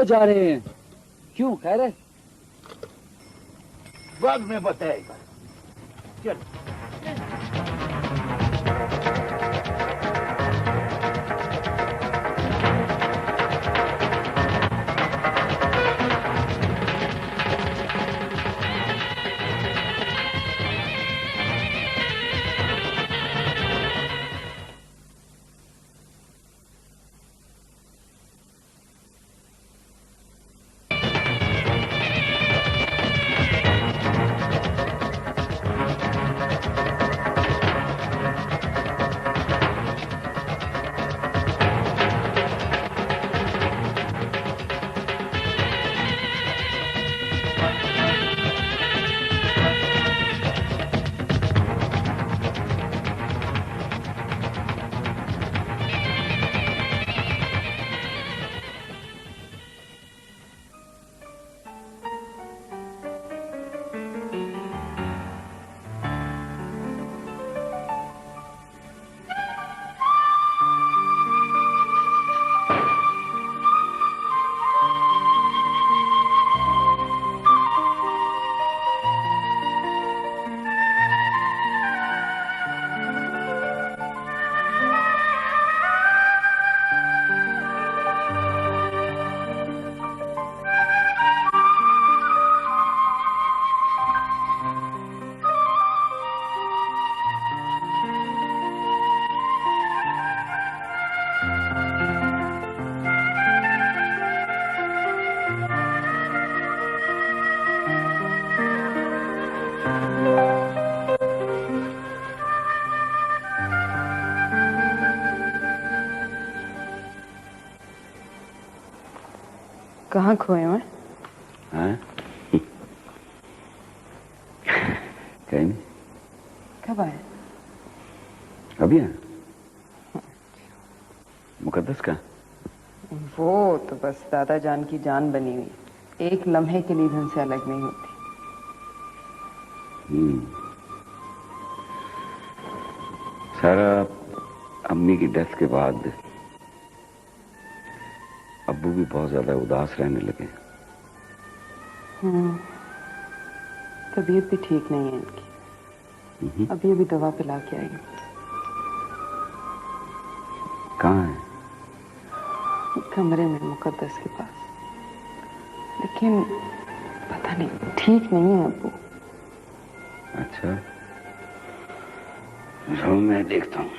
जा रहे हैं। क्यों खैर है? बाद में बताएगा। चल। कहाँ खोए हैं? हाँ? कहीं नहीं। कब आए? अभी आए। मुकद्दस का? वो तो बस दादा जान की जान बनी हुई, एक लम्हे के लिए भी उनसे अलग नहीं होती। सारा अम्मी की डेथ के बाद अब्बू भी बहुत ज्यादा उदास रहने लगे। तबीयत भी ठीक नहीं है इनकी। अभी अभी दवा पिला के आई। कहाँ है? कमरे में मुकद्दस के पास, लेकिन पता नहीं ठीक नहीं है अब्बू। अच्छा, जो मैं देखता हूँ।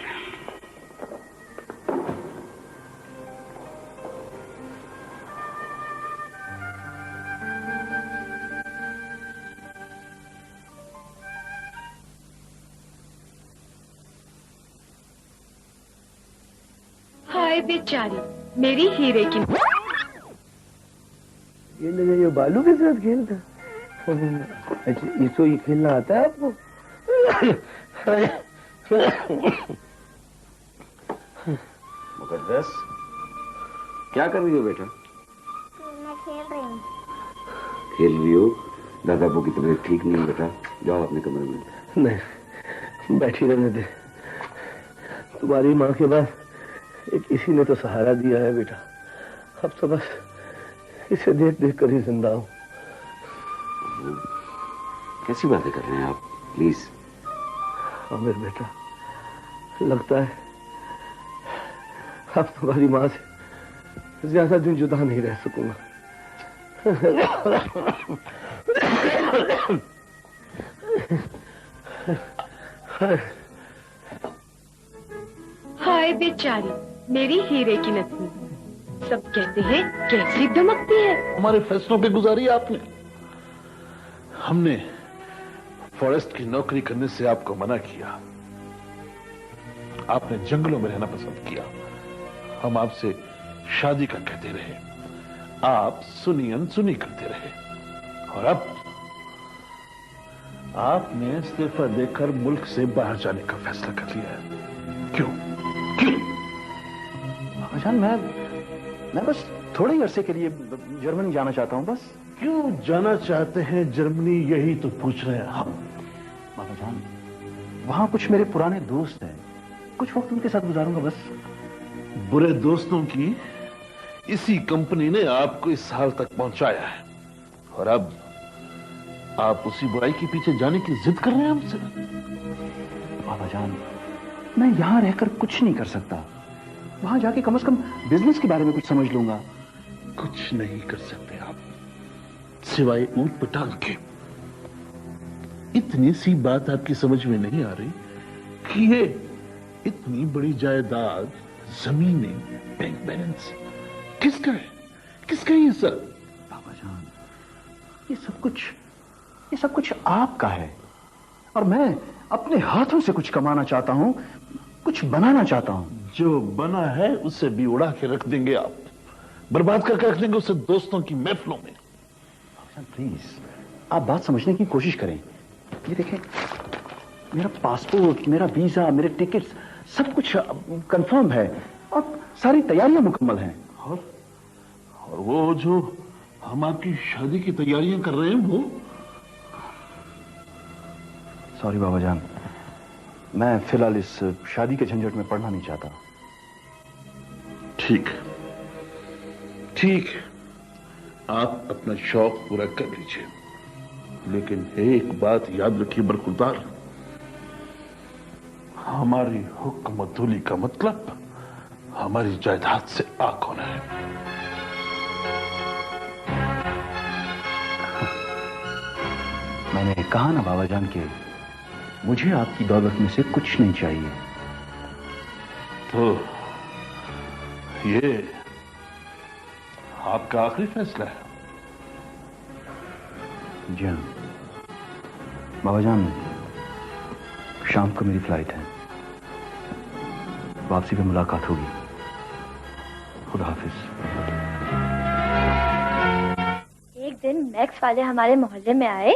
हाय बेचारी, मेरी हीरे की। ये लगा ये बालू के साथ खेलता। अच्छा, इसको ये खेलना आता है आपको? मुकद्दस, क्या कर रही हो बेटा? मैं खेल रही हूँ। खेल रही हो? दादा अब्बू की तबीयत ठीक नहीं है बेटा, जाओ अपने कमरे में। नहीं, बैठी रहने दे। तुम्हारी माँ के बाद एक इसी ने तो सहारा दिया है बेटा। अब तो बस इसे देख देख कर ही जिंदा हूँ। कैसी बातें कर रहे हैं आप? प्लीज। आमिर बेटा, लगता है अब तुम्हारी माँ से ज्यादा दिन जुदा नहीं रह सकूंगा। हाय बेचारी, मेरी हीरे की नथनी। सब कहते हैं कैसी दमकती है। हमारे फैसलों पे गुजारी आपने। हमने फॉरेस्ट की नौकरी करने से आपको मना किया। आपने जंगलों में रहना पसंद किया। हम आपसे शादी का कहते रहे, आप सुनी अनसुनी करते रहे, और अब आपने इस्तीफा देकर मुल्क से बाहर जाने का फैसला कर लिया है। क्यों? क्यों? भाईजान, मैं बस थोड़े ही अरसे के लिए जर्मनी जाना चाहता हूं बस। क्यों जाना चाहते हैं जर्मनी, यही तो पूछ रहे हैं हम। भाईजान, वहां कुछ मेरे पुराने दोस्त हैं, कुछ वक्त उनके साथ गुजारूंगा बस। बुरे दोस्तों की इसी कंपनी ने आपको इस हाल तक पहुंचाया है, और अब आप उसी बुराई के पीछे जाने की जिद कर रहे हैं हमसे। बाबा जान, मैं यहां रहकर कुछ नहीं कर सकता। वहां जाके कम से कम बिजनेस के बारे में कुछ समझ लूंगा। कुछ नहीं कर सकते आप, सिवाय ऊंट पटांग के। इतनी सी बात आपकी समझ में नहीं आ रही कि ये इतनी बड़ी जायदाद, जमीनें, बैंक बैलेंस किसका है? किसका है ये सब? बाबा जान, ये सब कुछ आपका है, और मैं अपने हाथों से कुछ कमाना चाहता हूं, कुछ बनाना चाहता हूं। जो बना है उसे भी उड़ा के रख देंगे आप, बर्बाद करके रख देंगे उसे दोस्तों की महफिलों में। प्लीज, आप बात समझने की कोशिश करें। ये देखें, मेरा पासपोर्ट, मेरा वीजा, मेरे टिकट्स, सब कुछ कंफर्म है और सारी तैयारियां मुकम्मल हैं। और वो जो हम आपकी शादी की तैयारियां कर रहे हैं, वो सॉरी बाबा जान, मैं फिलहाल इस शादी के झंझट में पड़ना नहीं चाहता। ठीक है, आप अपना शौक पूरा कर लीजिए, लेकिन एक बात याद रखिए बरखुरदार, हमारी हुक्म धूली का मतलब हमारी जायदाद से आग होना है। मैंने कहा ना बाबा जान के मुझे आपकी दौलत में से कुछ नहीं चाहिए। तो ये आपका आखिरी फैसला है? जी हाँ बाबा जान, शाम को मेरी फ्लाइट है, वापसी पे मुलाकात होगी। खुदा हाफिज। एक दिन मैक्स वाले हमारे मोहल्ले में आए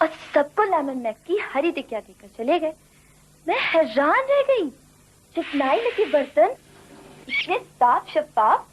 और सबको लेमन मैक की हरी टिकिया देकर चले गए। मैं हैरान रह गई, चिकनाई लगे बर्तन इतने साफ शफाफ।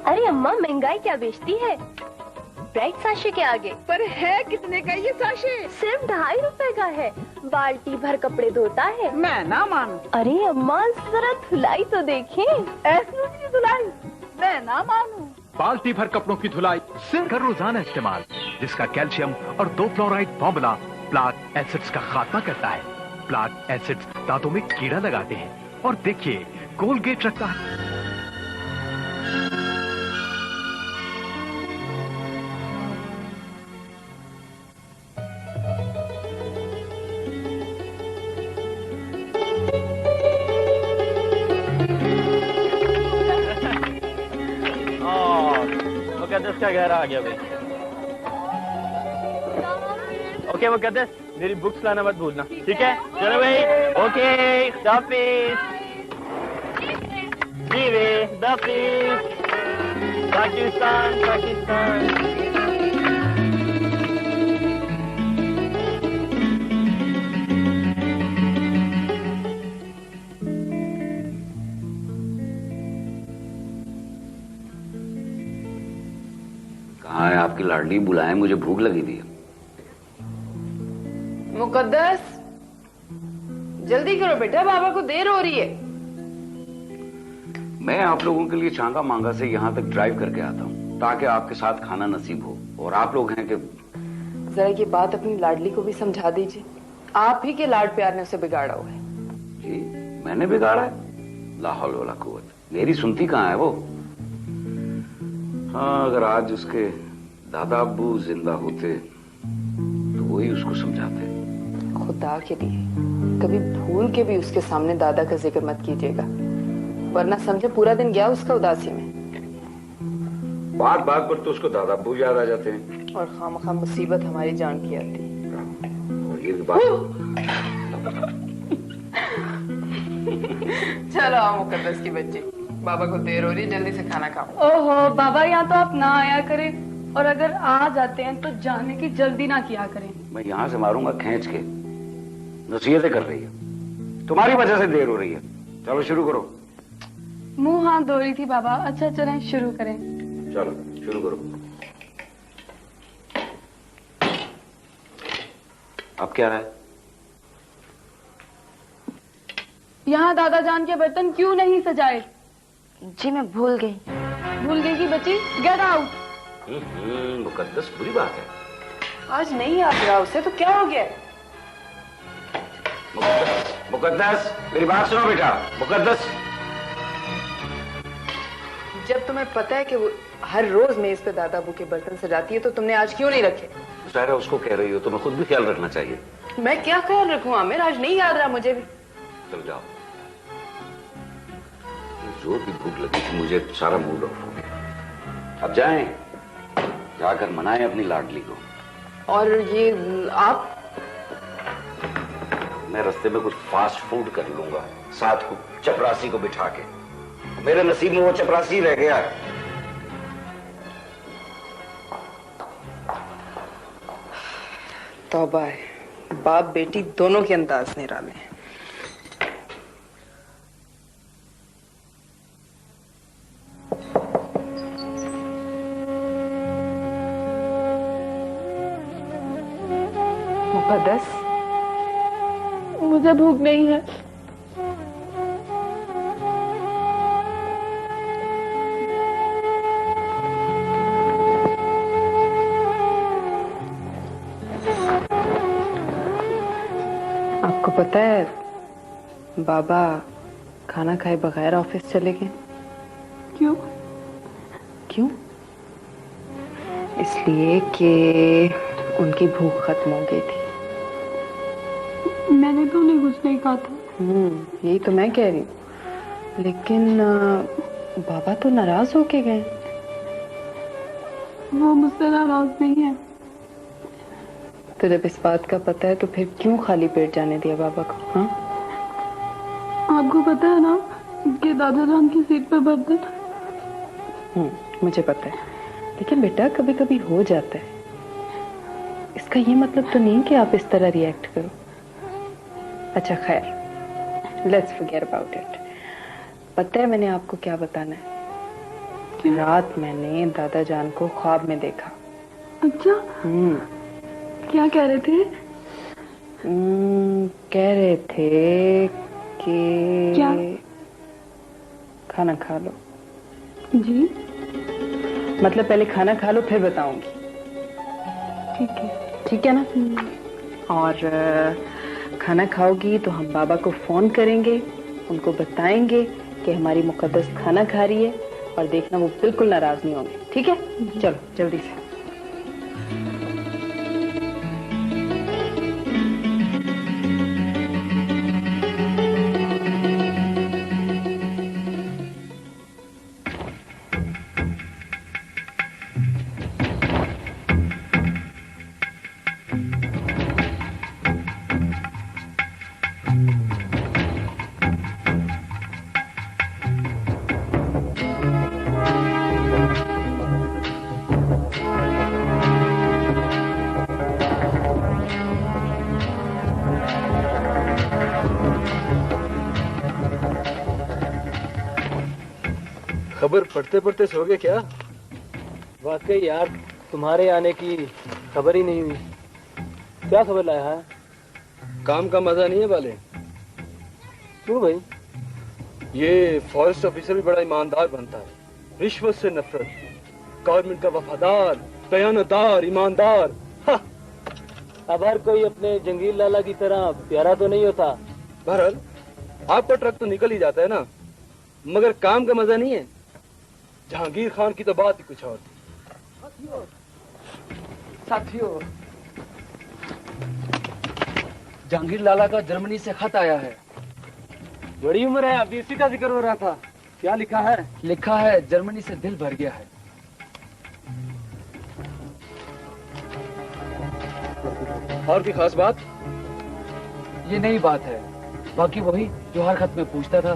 अरे अम्मा, महंगाई क्या बेचती है ब्राइट साशे के आगे। पर है कितने का ये साशे? सिर्फ 2.5 रुपए का है, बाल्टी भर कपड़े धोता है। मैं ना मानू। अरे अम्मा, जरा धुलाई तो देखें। ऐसी धुलाई मैं ना मानू। बाल्टी भर कपड़ों की धुलाई सिर्फ कर रोजाना इस्तेमाल, जिसका कैल्शियम और 2 फ्लोराइड फॉर्मूला प्लाक एसिड्स का खात्मा करता है। प्लाक एसिड्स दांतों में कीड़ा लगाते हैं, और देखिए कोलगेट रखता है। मुकद्दस का घर आ गया भाई। ओके मुकद्दस, मेरी बुक्स लाना मत भूलना, ठीक है? चलो भाई, ओके, हाफिज। जी वे, हाफिज। पाकिस्तान, पाकिस्तान। कहाँ है आपकी लाडली? बुलाएं, मुझे भूख लगी थी। मुकद्दस, जल्दी करो बेटा, बाबा को देर हो रही है। मैं आप लोगों के लिए चांगा मांगा से यहाँ तक ड्राइव करके आता हूँ ताकि आपके साथ खाना नसीब हो। और आप लोग हैं कि जरा ये बात अपनी लाडली को भी समझा दीजिए। आप ही के लाड प्यार ने उसे बिगाड़ा हुआ है। जी मैंने बिगाड़ा है? ला हौल वला कुव्वत। मेरी सुनती कहाँ है वो? हाँ, अगर आज उसके दादा अब्बू जिंदा होते तो वही उसको समझाते। खुदा के लिए कभी भूल के भी उसके सामने दादा का जिक्र मत कीजिएगा, वरना समझे पूरा दिन गया उसका उदासी में। बात बात पर तो उसको दादा अब्बू याद आ जाते हैं और खामखा मुसीबत हमारी जान की आती। और ये भी बात चलो आओ मुकद्दस की बच्ची, बाबा को देर हो रही है, जल्दी से खाना खाओ। ओहो बाबा, यहाँ तो आप ना आया करें, और अगर आ जाते हैं तो जाने की जल्दी ना किया करें। मैं यहाँ से मारूंगा खींच के। नसीहतें कर रही है, तुम्हारी वजह से देर हो रही है। चलो शुरू करो। मुंह हाथ धो रही थी बाबा। अच्छा चलें शुरू करें। चलो शुरू करो। अब क्या है? यहाँ दादा जान के बर्तन क्यों नहीं सजाए? जी मैं भूल गई। भूल गई की बच्ची, गेट आउट। मुकद्दस बुरी बात है। आज नहीं याद रहा उसे तो क्या हो गया? मुकद्दस मेरी बात सुनो बेटा। मुकद्दस, जब तुम्हें पता है कि वो हर रोज मेज पे दादा अबू के बर्तन सजाती है तो तुमने आज क्यों नहीं रखे? सारा उसको कह रही हो, तुम्हें खुद भी ख्याल रखना चाहिए। मैं क्या ख्याल रखूं आमिर, आज नहीं याद रहा मुझे भी। चल जाओ। जोर की भूख लगी थी मुझे, सारा मूड ऑफ हो गया। अब जाएं, जाकर मनाएं अपनी लाडली को। और ये आप? मैं रास्ते में कुछ फास्ट फूड कर लूंगा, साथ को चपरासी को बिठा के। मेरे नसीब में वो चपरासी रह गया। तौबा है, बाप बेटी दोनों के अंदाज निराले हैं। मुकद्दस, मुझे भूख नहीं है। आपको पता है बाबा खाना खाए बगैर ऑफिस चले गए। क्यों? क्यों? इसलिए कि उनकी भूख खत्म हो गई थी। मैंने तो उन्हें कुछ नहीं कहा था। यही तो मैं कह रही हूँ। लेकिन बाबा तो नाराज होके गए। वो मुझसे नाराज नहीं है। तो जब इस बात का पता है तो फिर क्यों खाली पेट जाने दिया बाबा को? हाँ, आपको पता है ना कि दादा जान की सीट पे बर्तन। मुझे पता है, लेकिन बेटा कभी कभी हो जाता है। इसका ये मतलब तो नहीं कि आप इस तरह रिएक्ट करो। अच्छा खैर, लेट्स फॉरगेट अबाउट इट। पता है मैंने आपको क्या बताना है? रात मैंने दादा जान को ख्वाब में देखा। अच्छा? क्या कह रहे थे? कह रहे थे कि क्या? खाना खा लो। जी मतलब पहले खाना खा लो फिर बताऊंगी। ठीक है। ठीक है ना? और खाना खाओगी तो हम बाबा को फोन करेंगे, उनको बताएंगे कि हमारी मुकद्दस खाना खा रही है, और देखना वो बिल्कुल नाराज नहीं होंगे। ठीक है? चलो जल्दी से। खबर पढ़ते पढ़ते सो गए क्या? वाकई यार, तुम्हारे आने की खबर ही नहीं हुई। क्या खबर लाया है? काम का मजा नहीं है वाले। क्यों भाई? ये फॉरेस्ट ऑफिसर भी बड़ा ईमानदार बनता है, रिश्वत से नफरत, गवर्नमेंट का वफादार, बयानदार, ईमानदार। अब हर कोई अपने जंगीर लाला की तरह प्यारा तो नहीं होता। बहरहाल आपका ट्रक तो निकल ही जाता है ना, मगर काम का मजा नहीं है। जहांगीर खान की तो बात ही कुछ और थी। साथियों, जहांगीर लाला का जर्मनी से खत आया है। बड़ी उम्र है, अभी इसी का जिक्र हो रहा था। क्या लिखा है? लिखा है जर्मनी से दिल भर गया है। और की खास बात? ये नई बात है, बाकी वही जो हर खत में पूछता था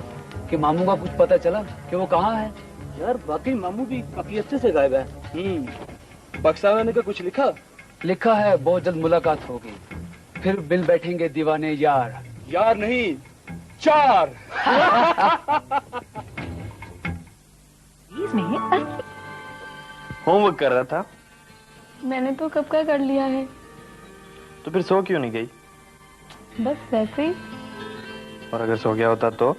कि मामू का कुछ पता चला कि वो कहाँ है। यार वाकई मामू भी काफी अच्छे से गायब है। पाकिस्तान आने का कुछ लिखा? लिखा है बहुत जल्द मुलाकात होगी, फिर मिल बैठेंगे दीवाने यार। यार नहीं, चार। होमवर्क कर रहा था। मैंने तो कब का कर लिया है। तो फिर सो क्यों नहीं गई? बस वैसे ही। और अगर सो गया होता तो?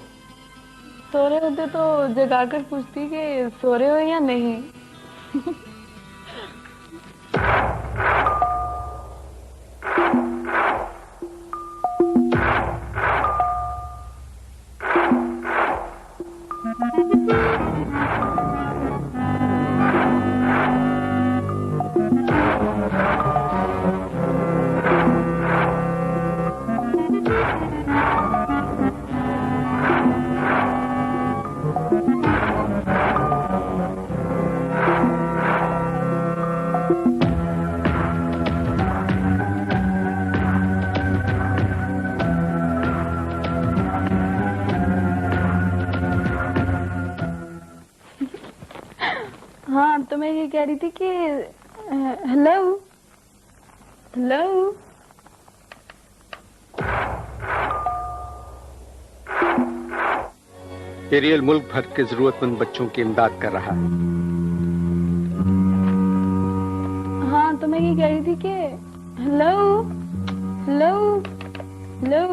सो रहे होते तो जगाकर पूछती कि सो रहे हो या नहीं। हाँ, तो मैं ये कह रही थी कि हेलो हेलो। एरियल मुल्क भर के जरूरतमंद बच्चों की इमदाद कर रहा है। हाँ, तो मैं ये कह रही थी कि हेलो हेलो हेलो।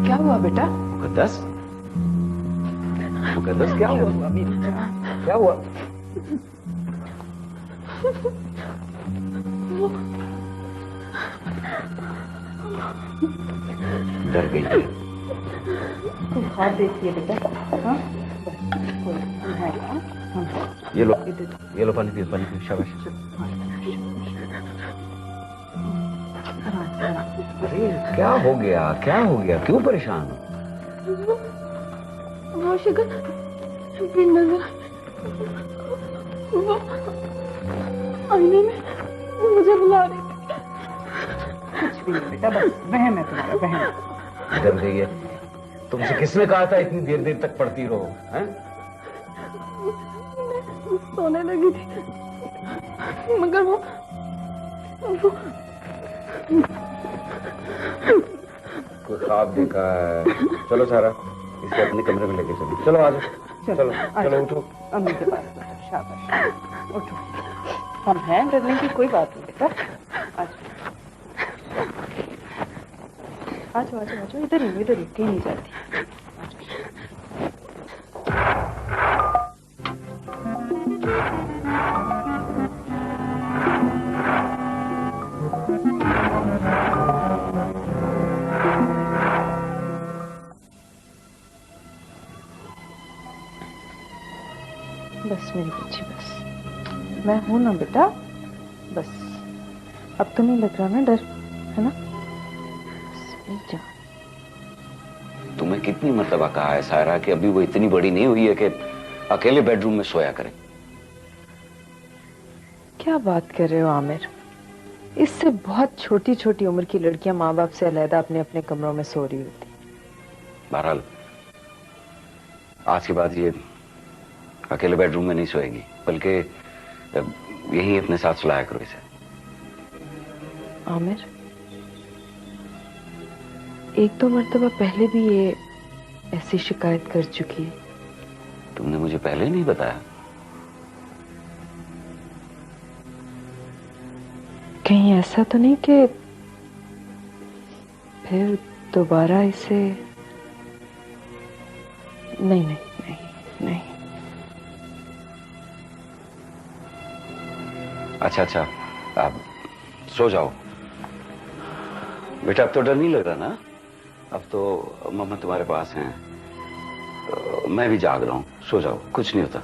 क्या हुआ बेटा? मुकद्दस, मुकद्दस क्या हुआ? क्या हुआ? डर गई है। तुम हाथ देखिए बेटा। हाँ? ये लो पानी पियो, पानी पियो, शाबाश। अरे क्या हो गया, क्या हो गया, क्यों परेशान हो? वो शिखर भी नजर, वो आईने में मुझे बुला रही थी। कुछ भी नहीं बेटा, बस वहम है तुम्हारा, वहम। डर गई है? तुमसे किसने कहा था इतनी देर देर तक पढ़ती रहो? हैं? सोने लगी थी, मगर वो कोई ख्वाब देखा है? चलो सारा, इसे अपने कमरे में लेके चलो। चलो आ जाओ, चलो चलो उठो। अम्मी के पास बैठो, शाबाश, उठो। हम हैं, डरने की कोई बात नहीं बेटा। आ जाओ, आ जाओ, आ जाओ, इधर ही, इधर ही, कहीं नहीं जाती। बस मेरी बच्ची, बस मैं हूं ना बेटा, बस अब तो नहीं लग रहा ना डर, है ना? बस मेरी जान। तुम्हें कितनी मर्तबा कहा है सायरा कि अभी वो इतनी बड़ी नहीं हुई है कि अकेले बेडरूम में सोया करे। क्या बात कर रहे हो आमिर? इससे बहुत छोटी छोटी उम्र की लड़कियां माँ बाप से अलहदा अपने अपने कमरों में सो रही होती। बहरहाल आज के बाद ये अकेले बेडरूम में नहीं सोएगी, बल्कि यही अपने साथ सुलाया करो इसे। आमिर, एक दो मर्तबा पहले भी ये ऐसी शिकायत कर चुकी है। तुमने मुझे पहले नहीं बताया? कहीं ऐसा तो नहीं कि फिर दोबारा इसे? नहीं नहीं नहीं नहीं। अच्छा अच्छा, आप सो जाओ बेटा, अब तो डर नहीं लग रहा ना? अब तो मम्मा तुम्हारे पास हैं, मैं भी जाग रहा हूं, सो जाओ, कुछ नहीं होता।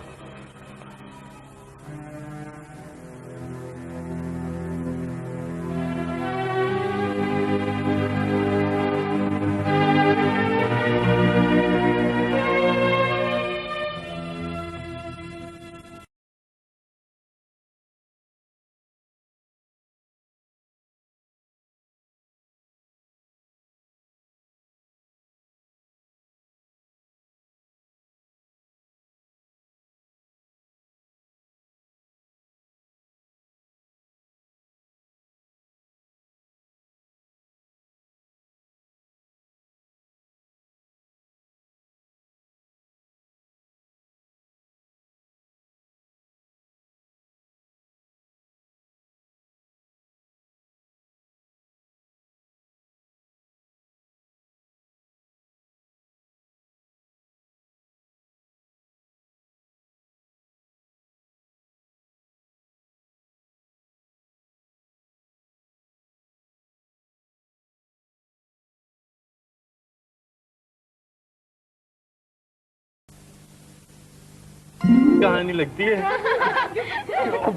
कहानी लगती है।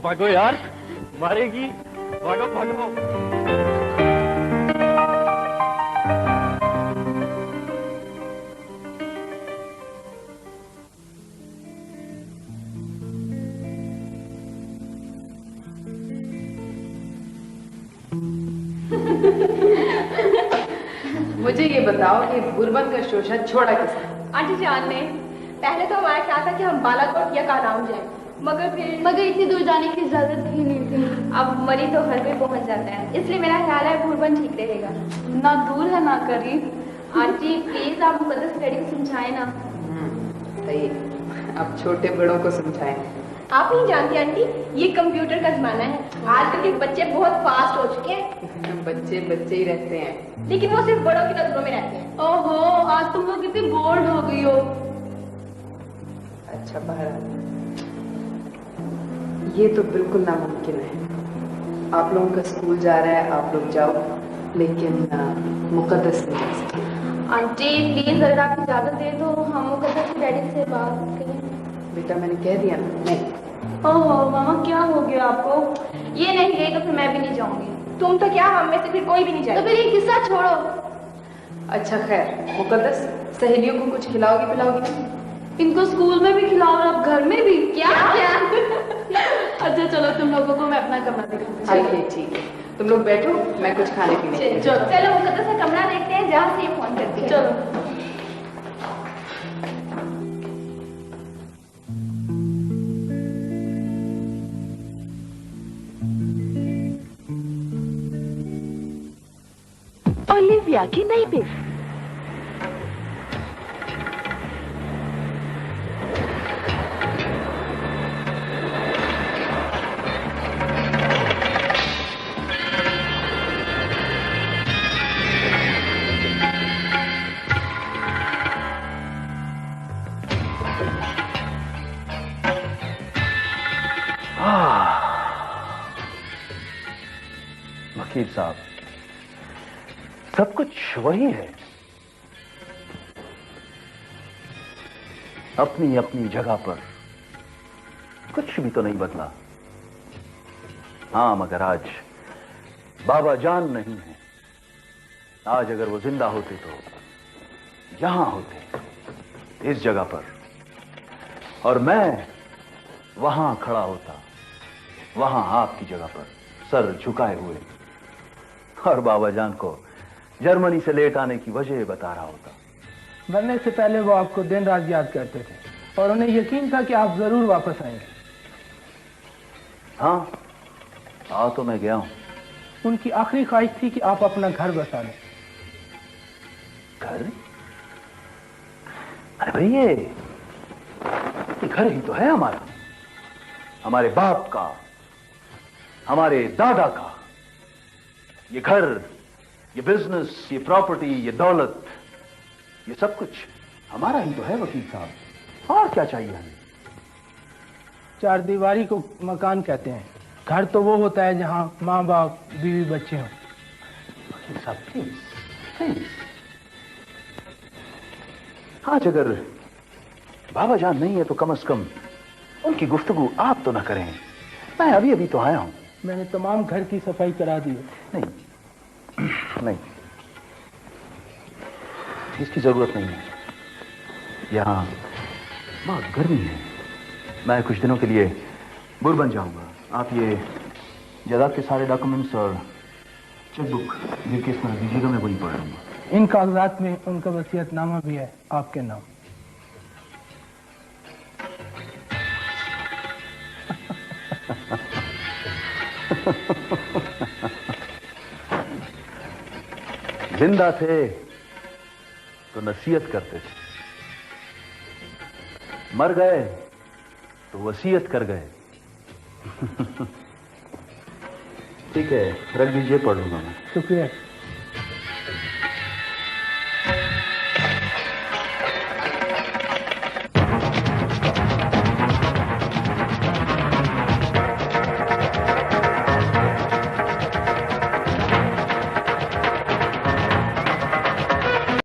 भागो यार, मारेगी, भागो भागो। मुझे ये बताओ कि बुरबन का शोषा छोड़ा किसने? आंटी जान ने। पहले तो हमारा ख्याल था कि हम बालाकोट या कालाम जाएं, मगर इतनी दूर जाने की जरूरत ही नहीं थी। अब मरी तो घर पे पहुंच जाता है, इसलिए मेरा ख्याल है बुरबन ठीक रहेगा। ना दूर है ना करीब। आंटी प्लीज आप मुकद्दस डैडी को समझाएं ना। सही, अब छोटे बड़ों को समझाएं। आप नहीं जानती आंटी, ये कंप्यूटर का जमाना है। आजकल के बच्चे बहुत फास्ट हो चुके हैं। बच्चे बच्चे ही रहते हैं, लेकिन वो सिर्फ बड़ों की नजरों में रहते हैं। ओहो, आज तुम लोग कितनी बोर्ड हो गई हो। अच्छा बहरहाल, ये तो बिल्कुल नामुमकिन है। आप लोगों का स्कूल जा रहा है, आप लोग जाओ, लेकिन मुकद्दस नहीं जा सकते। आंटी प्लीज अगर आप इजाजत दे तो हम मुकद्दस के डैडी से बात करें। बेटा मैंने कह दिया ना, नहीं। ओहो मामा, क्या हो गया आपको? ये नहीं गई तो फिर मैं भी नहीं जाऊंगी। तुम तो क्या, हम में से फिर कोई भी नहीं जाएगा। तो फिर ये किस्सा छोड़ो। अच्छा खैर, मुकद्दस सहेलियों को कुछ खिलाओगी पिलाओगी ना? इनको स्कूल में भी खिलाओ और अब घर में भी? क्या क्या? अच्छा चलो, तुम लोगों को मैं अपना कमरा दिखाऊंगी। चलिए ठीक है, तुम लोग बैठो, मैं कुछ खाने पीने। चलो मुकद्दस का कमरा देखते हैं, जहाँ से ये फोन करती है। चलो। ओलिविया की नई पिक। वकील साहब, सब कुछ वही है, अपनी अपनी जगह पर, कुछ भी तो नहीं बदला। हाँ, मगर आज बाबा जान नहीं है। आज अगर वो जिंदा होते तो यहां होते, इस जगह पर, और मैं वहां खड़ा होता, वहां आपकी जगह पर सर झुकाए हुए, और बाबा जान को जर्मनी से लेट आने की वजह बता रहा होता। मरने से पहले वो आपको दिन रात याद करते थे और उन्हें यकीन था कि आप जरूर वापस आएंगे। हाँ, आ तो मैं गया हूं। उनकी आखिरी ख्वाहिश थी कि आप अपना घर बसा लें। घर? अरे भाई, ये घर ही तो है हमारा, हमारे बाप का, हमारे दादा का। ये घर, ये बिजनेस, ये प्रॉपर्टी, ये दौलत, ये सब कुछ हमारा ही तो है वकील साहब। और क्या चाहिए हमें? चार दीवारी को मकान कहते हैं। घर तो वो होता है जहां माँ बाप, बीवी, बच्चे हों। वकील साहब प्लीज प्लीज, आज अगर बाबा जान नहीं है तो कम से कम उनकी गुफ्तगू आप तो ना करें। मैं अभी अभी तो आया हूं। मैंने तमाम घर की सफाई करा दी है। नहीं नहीं, इसकी जरूरत नहीं है। यहाँ बहुत गर्मी है। मैं कुछ दिनों के लिए बुरबन जाऊंगा। आप ये जायदाद के सारे डॉक्यूमेंट्स और चेकबुक ये किस तरह दीजिएगा, मैं वहीं पढ़ लूंगा। इन कागजात में उनका वसीयतनामा भी है आपके नाम। जिंदा थे तो नसीहत करते थे, मर गए तो वसीयत कर गए। ठीक है, रख दीजिए, पढ़ लूंगा मैं। शुक्रिया।